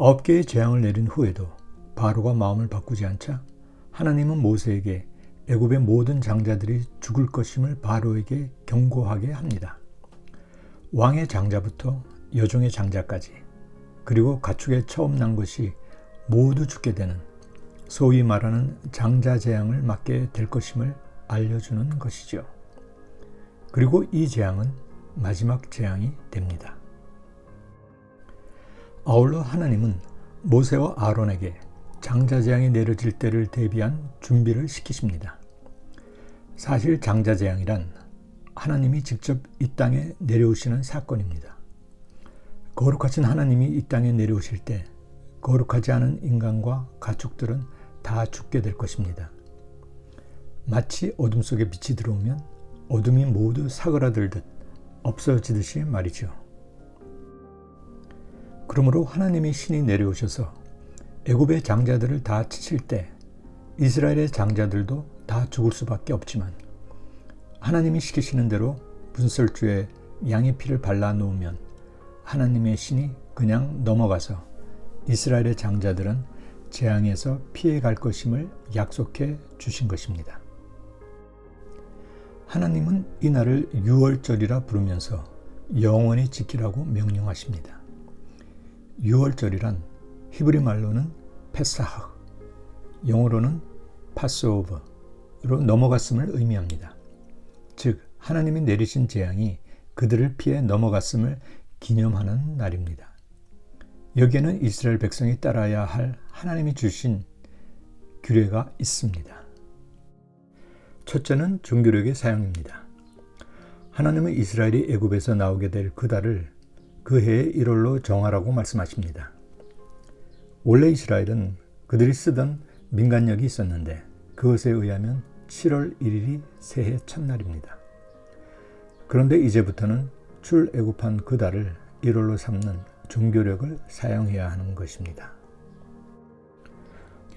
9개의 재앙을 내린 후에도 바로가 마음을 바꾸지 않자 하나님은 모세에게 애굽의 모든 장자들이 죽을 것임을 바로에게 경고하게 합니다. 왕의 장자부터 여종의 장자까지, 그리고 가축에 처음 난 것이 모두 죽게 되는 소위 말하는 장자 재앙을 맞게 될 것임을 알려주는 것이죠. 그리고 이 재앙은 마지막 재앙이 됩니다. 아울러 하나님은 모세와 아론에게 장자 재앙이 내려질 때를 대비한 준비를 시키십니다. 사실 장자 재앙이란 하나님이 직접 이 땅에 내려오시는 사건입니다. 거룩하신 하나님이 이 땅에 내려오실 때 거룩하지 않은 인간과 가축들은 다 죽게 될 것입니다. 마치 어둠 속에 빛이 들어오면 어둠이 모두 사그라들듯 없어지듯이 말이죠. 그러므로 하나님의 신이 내려오셔서 애굽의 장자들을 다 치실 때 이스라엘의 장자들도 다 죽을 수밖에 없지만, 하나님이 시키시는 대로 분설주에 양의 피를 발라 놓으면 하나님의 신이 그냥 넘어가서 이스라엘의 장자들은 재앙에서 피해갈 것임을 약속해 주신 것입니다. 하나님은 이 날을 유월절이라 부르면서 영원히 지키라고 명령하십니다. 유월절이란 히브리 말로는 페사흐, 영어로는 파스오버로 넘어갔음을 의미합니다. 즉, 하나님이 내리신 재앙이 그들을 피해 넘어갔음을 기념하는 날입니다. 여기에는 이스라엘 백성이 따라야 할 하나님이 주신 규례가 있습니다. 첫째는 종교력의 사용입니다. 하나님은 이스라엘이 애굽에서 나오게 될 그 달을 그 해의 1월로 정하라고 말씀하십니다. 원래 이스라엘은 그들이 쓰던 민간력이 있었는데 그것에 의하면 7월 1일이 새해 첫날입니다. 그런데 이제부터는 출애굽한 그 달을 1월로 삼는 종교력을 사용해야 하는 것입니다.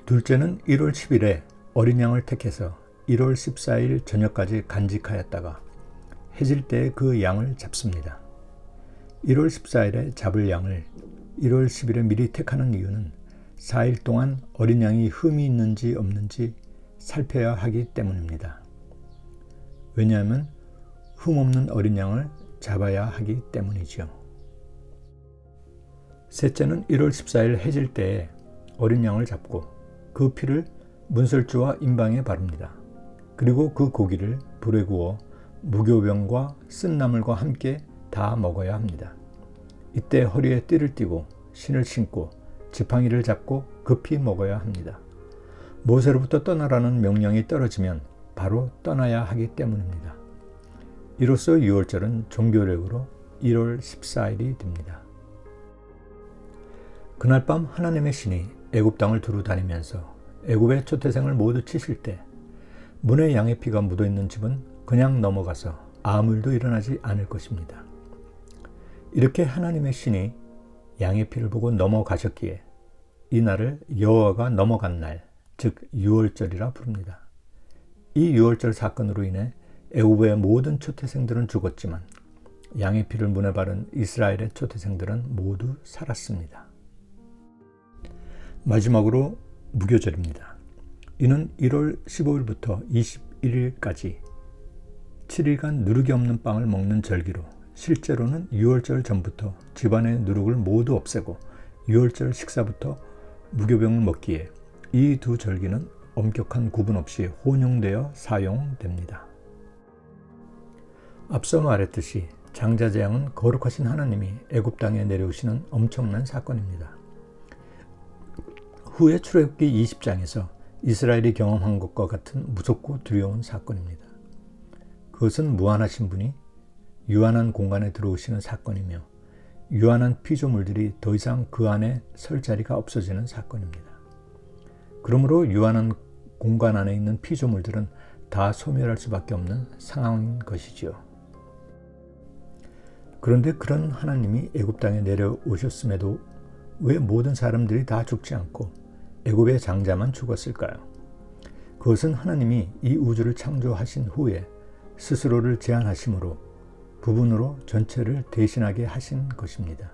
둘째는 1월 10일에 어린 양을 택해서 1월 14일 저녁까지 간직하였다가 해질 때 그 양을 잡습니다. 1월 14일에 잡을 양을 1월 10일에 미리 택하는 이유는 4일 동안 어린 양이 흠이 있는지 없는지 살펴야 하기 때문입니다. 왜냐하면 흠 없는 어린 양을 잡아야 하기 때문이죠. 셋째는 1월 14일 해질 때에 어린 양을 잡고 그 피를 문설주와 임방에 바릅니다. 그리고 그 고기를 불에 구워 무교병과 쓴 나물과 함께 다 먹어야 합니다. 이때 허리에 띠를 띠고 신을 신고 지팡이를 잡고 급히 먹어야 합니다. 모세로부터 떠나라는 명령이 떨어지면 바로 떠나야 하기 때문입니다. 이로써 유월절은 종교력으로 1월 14일이 됩니다. 그날 밤 하나님의 신이 애굽 땅을 두루 다니면서 애굽의 초태생을 모두 치실 때 문에 양의 피가 묻어있는 집은 그냥 넘어가서 아무 일도 일어나지 않을 것입니다. 이렇게 하나님의 신이 양의 피를 보고 넘어가셨기에 이 날을 여호와가 넘어간 날, 즉 유월절이라 부릅니다. 이 유월절 사건으로 인해 애굽의 모든 초태생들은 죽었지만 양의 피를 문에 바른 이스라엘의 초태생들은 모두 살았습니다. 마지막으로 무교절입니다. 이는 1월 15일부터 21일까지 7일간 누룩이 없는 빵을 먹는 절기로 실제로는 유월절 전부터 집안의 누룩을 모두 없애고 유월절 식사부터 무교병을 먹기에 이 두 절기는 엄격한 구분 없이 혼용되어 사용됩니다. 앞서 말했듯이 장자재앙은 거룩하신 하나님이 애굽 땅에 내려오시는 엄청난 사건입니다. 후에 출애굽기 20장에서 이스라엘이 경험한 것과 같은 무섭고 두려운 사건입니다. 그것은 무한하신 분이 유한한 공간에 들어오시는 사건이며 유한한 피조물들이 더 이상 그 안에 설 자리가 없어지는 사건입니다. 그러므로 유한한 공간 안에 있는 피조물들은 다 소멸할 수밖에 없는 상황인 것이지요. 그런데 그런 하나님이 애굽 땅에 내려오셨음에도 왜 모든 사람들이 다 죽지 않고 애굽의 장자만 죽었을까요? 그것은 하나님이 이 우주를 창조하신 후에 스스로를 제한하심으로 부분으로 전체를 대신하게 하신 것입니다.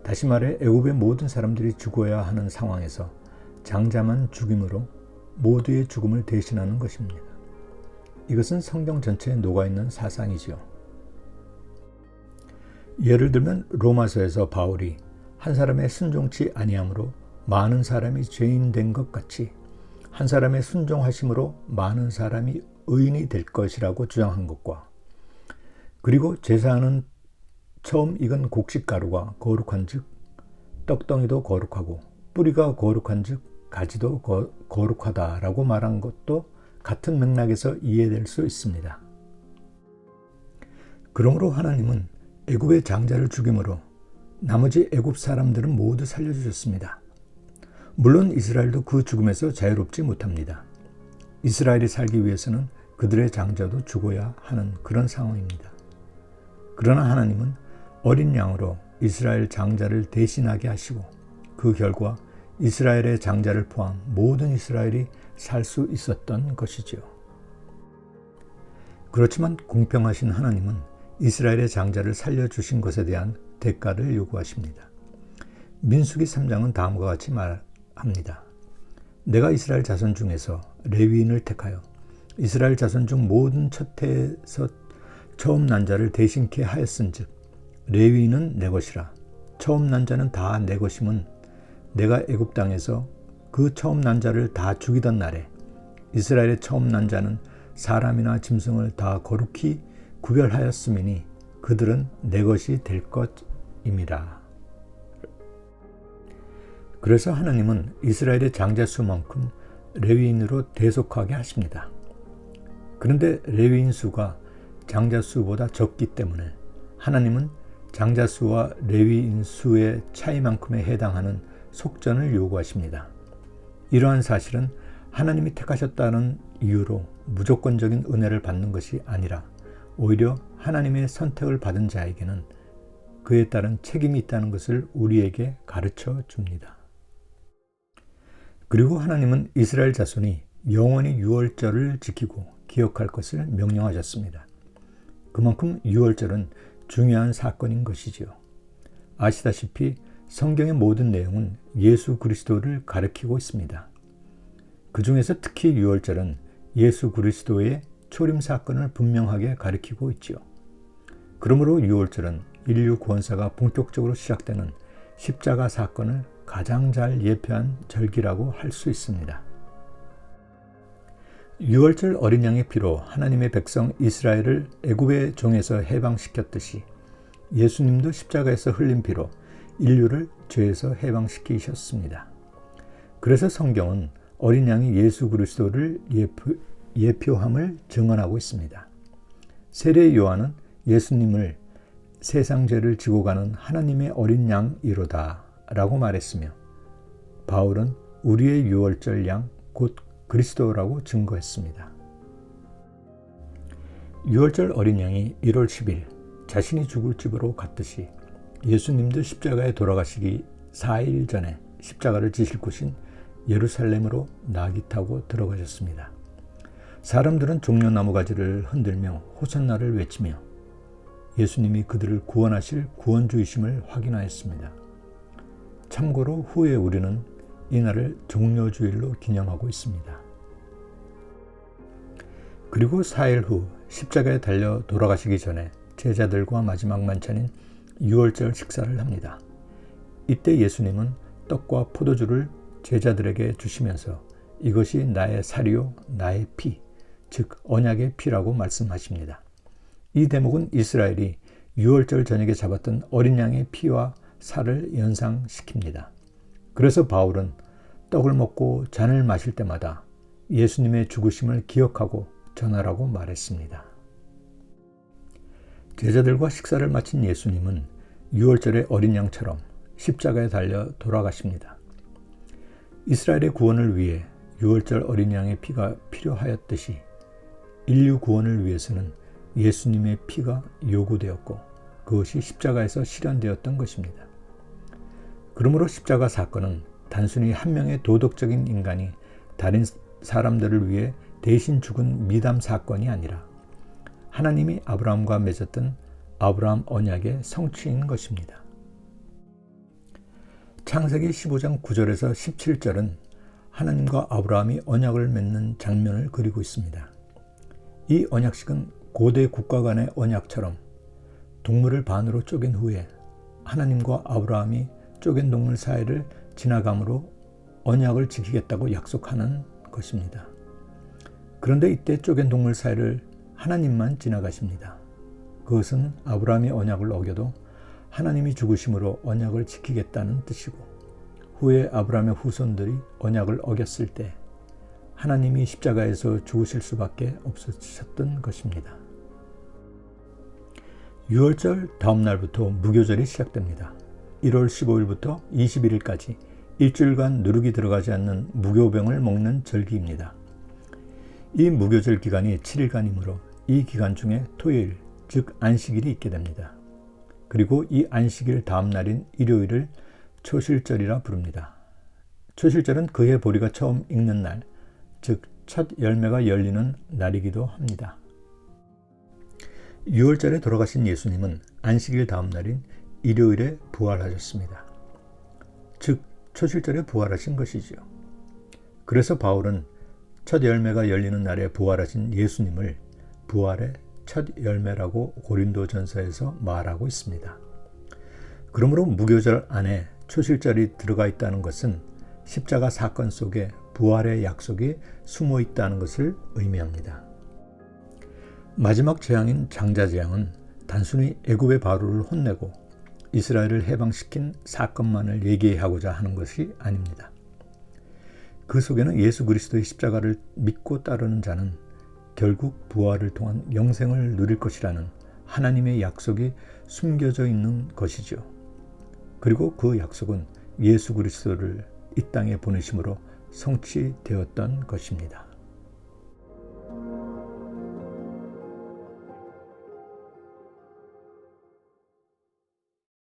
다시 말해 애굽의 모든 사람들이 죽어야 하는 상황에서 장자만 죽임으로 모두의 죽음을 대신하는 것입니다. 이것은 성경 전체에 녹아있는 사상이지요. 예를 들면 로마서에서 바울이 한 사람의 순종치 아니함으로 많은 사람이 죄인 된 것 같이 한 사람의 순종하심으로 많은 사람이 의인이 될 것이라고 주장한 것과, 그리고 제사하는 처음 익은 곡식가루가 거룩한 즉 떡덩이도 거룩하고 뿌리가 거룩한 즉 가지도 거룩하다라고 말한 것도 같은 맥락에서 이해될 수 있습니다. 그러므로 하나님은 애굽의 장자를 죽임으로 나머지 애굽 사람들은 모두 살려주셨습니다. 물론 이스라엘도 그 죽음에서 자유롭지 못합니다. 이스라엘이 살기 위해서는 그들의 장자도 죽어야 하는 그런 상황입니다. 그러나 하나님은 어린 양으로 이스라엘 장자를 대신하게 하시고 그 결과 이스라엘의 장자를 포함 모든 이스라엘이 살 수 있었던 것이지요. 그렇지만 공평하신 하나님은 이스라엘의 장자를 살려주신 것에 대한 대가를 요구하십니다. 민수기 3장은 다음과 같이 말합니다. 내가 이스라엘 자손 중에서 레위인을 택하여 이스라엘 자손 중 모든 첫 해에서 처음 난 자를 대신케 하였은즉 레위인은 내 것이라. 처음 난 자는 다 내 것임은 내가 애굽 땅에서 그 처음 난 자를 다 죽이던 날에 이스라엘의 처음 난 자는 사람이나 짐승을 다 거룩히 구별하였음이니 그들은 내 것이 될 것임이라. 그래서 하나님은 이스라엘의 장자 수만큼 레위인으로 대속하게 하십니다. 그런데 레위인 수가 장자 수보다 적기 때문에 하나님은 장자 수와 레위인 수의 차이만큼에 해당하는 속전을 요구하십니다. 이러한 사실은 하나님이 택하셨다는 이유로 무조건적인 은혜를 받는 것이 아니라 오히려 하나님의 선택을 받은 자에게는 그에 따른 책임이 있다는 것을 우리에게 가르쳐 줍니다. 그리고 하나님은 이스라엘 자손이 영원히 유월절을 지키고 기억할 것을 명령하셨습니다. 그만큼 유월절은 중요한 사건인 것이지요. 아시다시피 성경의 모든 내용은 예수 그리스도를 가리키고 있습니다. 그 중에서 특히 유월절은 예수 그리스도의 초림 사건을 분명하게 가리키고 있지요. 그러므로 유월절은 인류 구원사가 본격적으로 시작되는 십자가 사건을 가장 잘 예표한 절기라고 할 수 있습니다. 유월절 어린 양의 피로 하나님의 백성 이스라엘을 애굽의 종에서 해방시켰듯이 예수님도 십자가에서 흘린 피로 인류를 죄에서 해방시키셨습니다. 그래서 성경은 어린 양이 예수 그리스도를 예표함을 증언하고 있습니다. 세례 요한은 예수님을 세상 죄를 지고 가는 하나님의 어린 양이로다 라고 말했으며, 바울은 우리의 유월절 양 곧 그리스도라고 증거했습니다. 유월절 어린 양이 1월 10일 자신이 죽을 집으로 갔듯이 예수님도 십자가에 돌아가시기 4일 전에 십자가를 지실 곳인 예루살렘으로 나귀 타고 들어가셨습니다. 사람들은 종려나무 가지를 흔들며 호산나를 외치며 예수님이 그들을 구원하실 구원주이심을 확인하였습니다. 참고로 후에 우리는 이날을 종려주일로 기념하고 있습니다. 그리고 4일 후 십자가에 달려 돌아가시기 전에 제자들과 마지막 만찬인 유월절 식사를 합니다. 이때 예수님은 떡과 포도주를 제자들에게 주시면서 이것이 나의 살이요 나의 피, 즉 언약의 피라고 말씀하십니다. 이 대목은 이스라엘이 유월절 저녁에 잡았던 어린 양의 피와 살을 연상시킵니다. 그래서 바울은 떡을 먹고 잔을 마실 때마다 예수님의 죽으심을 기억하고 전하라고 말했습니다. 제자들과 식사를 마친 예수님은 유월절의 어린 양처럼 십자가에 달려 돌아가십니다. 이스라엘의 구원을 위해 유월절 어린 양의 피가 필요하였듯이 인류 구원을 위해서는 예수님의 피가 요구되었고 그것이 십자가에서 실현되었던 것입니다. 그러므로 십자가 사건은 단순히 한 명의 도덕적인 인간이 다른 사람들을 위해 대신 죽은 미담 사건이 아니라 하나님이 아브라함과 맺었던 아브라함 언약의 성취인 것입니다. 창세기 15장 9절에서 17절은 하나님과 아브라함이 언약을 맺는 장면을 그리고 있습니다. 이 언약식은 고대 국가 간의 언약처럼 동물을 반으로 쪼갠 후에 하나님과 아브라함이 쪼갠 동물 사이를 지나감으로 언약을 지키겠다고 약속하는 것입니다. 그런데 이때 쪼갠 동물 사이를 하나님만 지나가십니다. 그것은 아브라함이 언약을 어겨도 하나님이 죽으심으로 언약을 지키겠다는 뜻이고, 후에 아브라함의 후손들이 언약을 어겼을 때 하나님이 십자가에서 죽으실 수밖에 없으셨던 것입니다. 유월절 다음 날부터 무교절이 시작됩니다. 1월 15일부터 21일까지 일주일간 누룩이 들어가지 않는 무교병을 먹는 절기입니다. 이 무교절 기간이 7일간이므로 이 기간 중에 토요일, 즉 안식일이 있게 됩니다. 그리고 이 안식일 다음 날인 일요일을 초실절이라 부릅니다. 초실절은 그해 보리가 처음 익는 날, 즉 첫 열매가 열리는 날이기도 합니다. 6월절에 돌아가신 예수님은 안식일 다음 날인 일요일에 부활하셨습니다. 즉 초실절에 부활하신 것이지요. 그래서 바울은 첫 열매가 열리는 날에 부활하신 예수님을 부활의 첫 열매라고 고린도전서에서 말하고 있습니다. 그러므로 무교절 안에 초실절이 들어가 있다는 것은 십자가 사건 속에 부활의 약속이 숨어 있다는 것을 의미합니다. 마지막 재앙인 장자재앙은 단순히 애굽의 바로를 혼내고 이스라엘을 해방시킨 사건만을 얘기하고자 하는 것이 아닙니다. 그 속에는 예수 그리스도의 십자가를 믿고 따르는 자는 결국 부활을 통한 영생을 누릴 것이라는 하나님의 약속이 숨겨져 있는 것이죠. 그리고 그 약속은 예수 그리스도를 이 땅에 보내심으로 성취되었던 것입니다.